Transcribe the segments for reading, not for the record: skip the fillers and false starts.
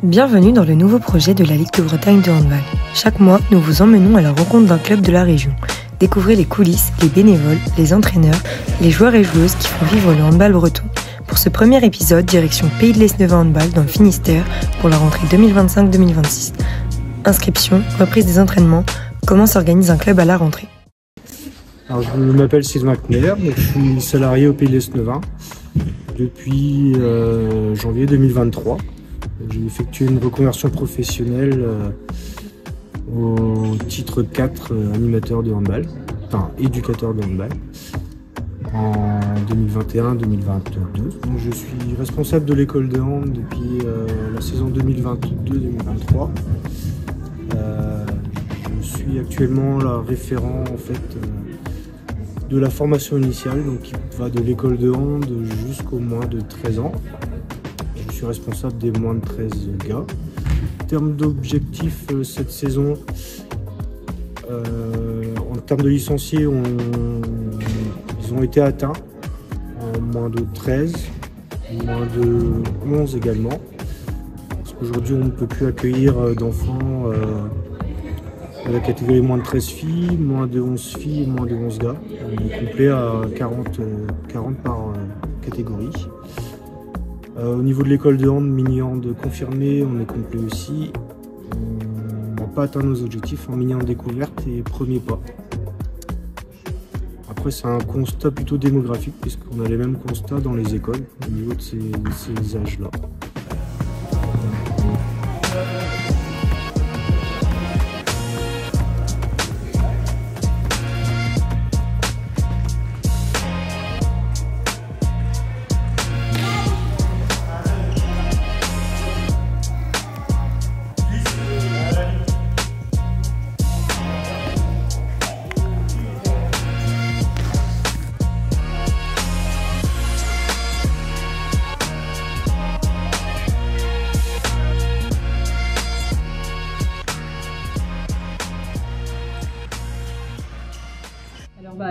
Bienvenue dans le nouveau projet de la Ligue de Bretagne de handball. Chaque mois, nous vous emmenons à la rencontre d'un club de la région. Découvrez les coulisses, les bénévoles, les entraîneurs, les joueurs et joueuses qui font vivre le handball breton. Pour ce premier épisode, direction Pays de l'Esnevat Handball dans le Finistère pour la rentrée 2025-2026. Inscription, reprise des entraînements, comment s'organise un club à la rentrée. Alors, je m'appelle Sylvain Kner, je suis salarié au Pays de l'Esnevat depuis janvier 2023. J'ai effectué une reconversion professionnelle au titre 4 animateur de handball, enfin éducateur de handball, en 2021-2022. Je suis responsable de l'école de hand depuis la saison 2022-2023. Je suis actuellement la référent en fait de la formation initiale, donc qui va de l'école de hand jusqu'au moins de 13 ans. Je suis responsable des moins de 13 gars. En termes d'objectifs cette saison, en termes de licenciés, ils ont été atteints en moins de 13, moins de 11 également. Parce qu'aujourd'hui, on ne peut plus accueillir d'enfants de la catégorie moins de 13 filles, moins de 11 filles et moins de 11 gars. On est complet à 40 par catégorie. Au niveau de l'école de hand, mini-hand confirmé, on est complet aussi. On n'a pas atteint nos objectifs en mini-hand découverte et premier pas. Après, c'est un constat plutôt démographique puisqu'on a les mêmes constats dans les écoles au niveau de ces âges-là.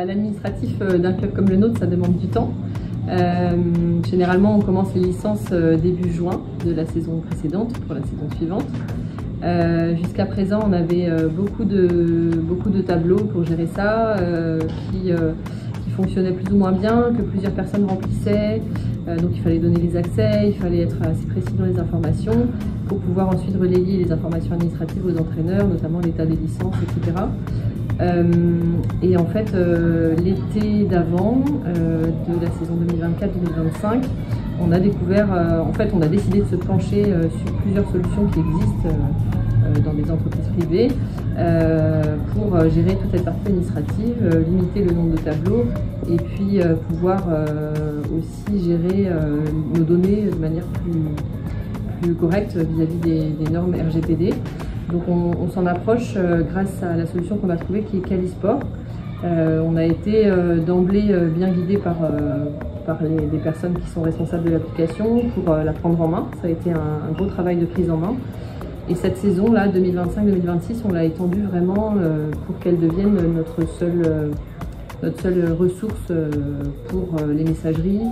L'administratif d'un club comme le nôtre, ça demande du temps. Généralement, on commence les licences début juin de la saison précédente pour la saison suivante. Jusqu'à présent, on avait beaucoup de tableaux pour gérer ça, qui fonctionnaient plus ou moins bien, que plusieurs personnes remplissaient. Donc il fallait donner les accès, il fallait être assez précis dans les informations pour pouvoir ensuite relayer les informations administratives aux entraîneurs, notamment l'état des licences, etc. Et en fait, l'été d'avant, de la saison 2024-2025, on a découvert, on a décidé de se pencher sur plusieurs solutions qui existent dans des entreprises privées pour gérer toute cette partie administrative, limiter le nombre de tableaux et puis pouvoir aussi gérer nos données de manière plus correcte vis-à-vis des normes RGPD. Donc on s'en approche grâce à la solution qu'on a trouvée qui est Calisport. On a été d'emblée bien guidé par les personnes qui sont responsables de l'application pour la prendre en main. Ça a été un gros travail de prise en main. Et cette saison-là, 2025-2026, on l'a étendue vraiment pour qu'elle devienne notre seule ressource pour les messageries.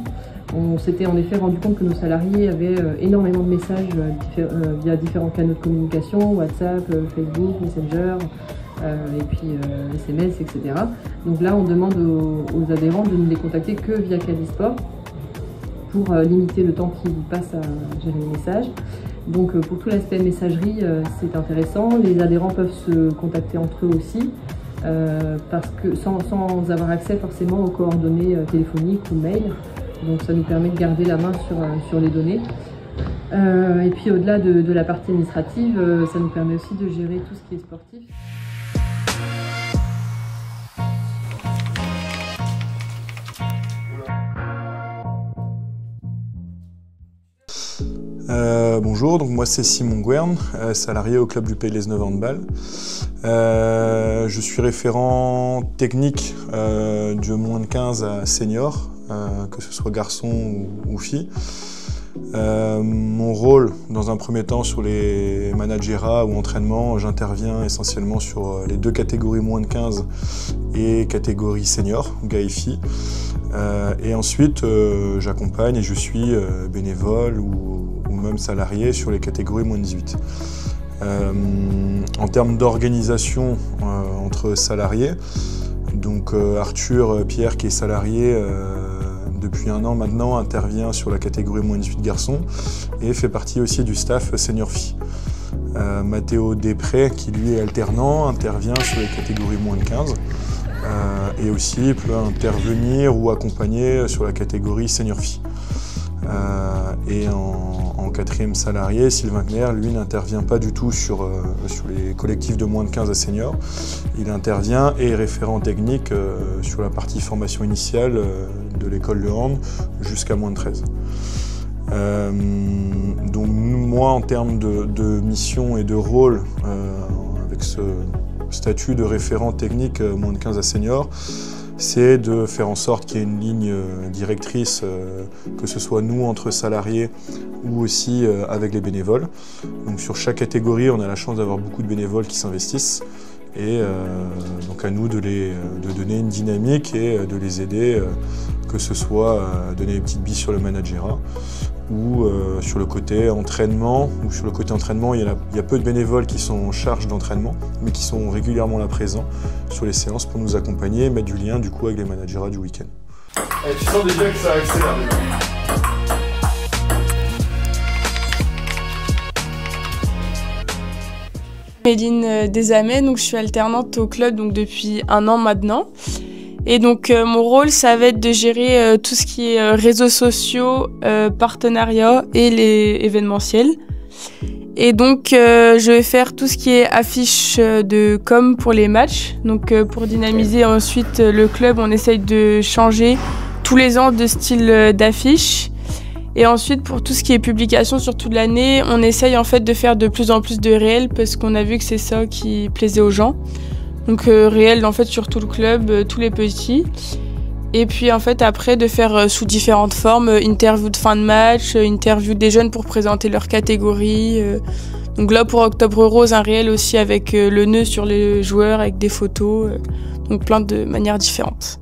On s'était en effet rendu compte que nos salariés avaient énormément de messages via différents canaux de communication, WhatsApp, Facebook, Messenger, et puis SMS, etc. Donc là, on demande aux adhérents de ne les contacter que via Calisport pour limiter le temps qu'ils passent à gérer les messages. Donc pour tout l'aspect messagerie, c'est intéressant. Les adhérents peuvent se contacter entre eux aussi, parce que sans avoir accès forcément aux coordonnées téléphoniques ou mail. Donc ça nous permet de garder la main sur les données. Et puis au-delà de la partie administrative, ça nous permet aussi de gérer tout ce qui est sportif. Bonjour, donc moi c'est Simon Guern, salarié au club du Pays de l'Esnevat Handball. Je suis référent technique du moins de 15 à senior, que ce soit garçon ou fille. Mon rôle, dans un premier temps, sur les managérats ou entraînements, j'interviens essentiellement sur les deux catégories moins de 15 et catégorie senior, gars et filles. Et ensuite, j'accompagne et je suis bénévole ou même salariés sur les catégories moins de 18. En termes d'organisation entre salariés, donc Arthur Pierre, qui est salarié depuis 1 an maintenant, intervient sur la catégorie moins de 18 garçons et fait partie aussi du staff senior filles. Mathéo Després, qui lui est alternant, intervient sur les catégories moins de 15 et aussi peut intervenir ou accompagner sur la catégorie senior filles. Et en 4e salarié, Sylvain Kner, lui, n'intervient pas du tout sur les collectifs de moins de 15 à seniors. Il intervient et est référent technique sur la partie formation initiale de l'école de hand jusqu'à moins de 13. Donc moi, en termes de mission et de rôle, avec ce statut de référent technique moins de 15 à seniors, c'est de faire en sorte qu'il y ait une ligne directrice, que ce soit nous entre salariés ou aussi avec les bénévoles. Donc sur chaque catégorie, on a la chance d'avoir beaucoup de bénévoles qui s'investissent et donc à nous de donner une dynamique et de les aider, que ce soit donner des petites billes sur le managerat ou sur le côté entraînement. Ou sur le côté entraînement, il y a peu de bénévoles qui sont en charge d'entraînement, mais qui sont régulièrement là présents sur les séances pour nous accompagner et mettre du lien du coup avec les managerats du week-end. Tu sens déjà que ça accélère. Méline Desamets, donc je suis alternante au club donc depuis 1 an maintenant. Et donc mon rôle, ça va être de gérer tout ce qui est réseaux sociaux, partenariats et les événementiels. Et donc je vais faire tout ce qui est affiche de com pour les matchs. Donc pour dynamiser ensuite le club, on essaye de changer tous les ans de style d'affiche. Et ensuite, pour tout ce qui est publication sur toute l'année, on essaye en fait de faire de plus en plus de réels parce qu'on a vu que c'est ça qui plaisait aux gens. Donc réels en fait sur tout le club, tous les petits. Et puis en fait après de faire sous différentes formes, interview de fin de match, interview des jeunes pour présenter leur catégorie. Donc là pour Octobre Rose, un réel aussi avec le nœud sur les joueurs avec des photos. Donc plein de manières différentes.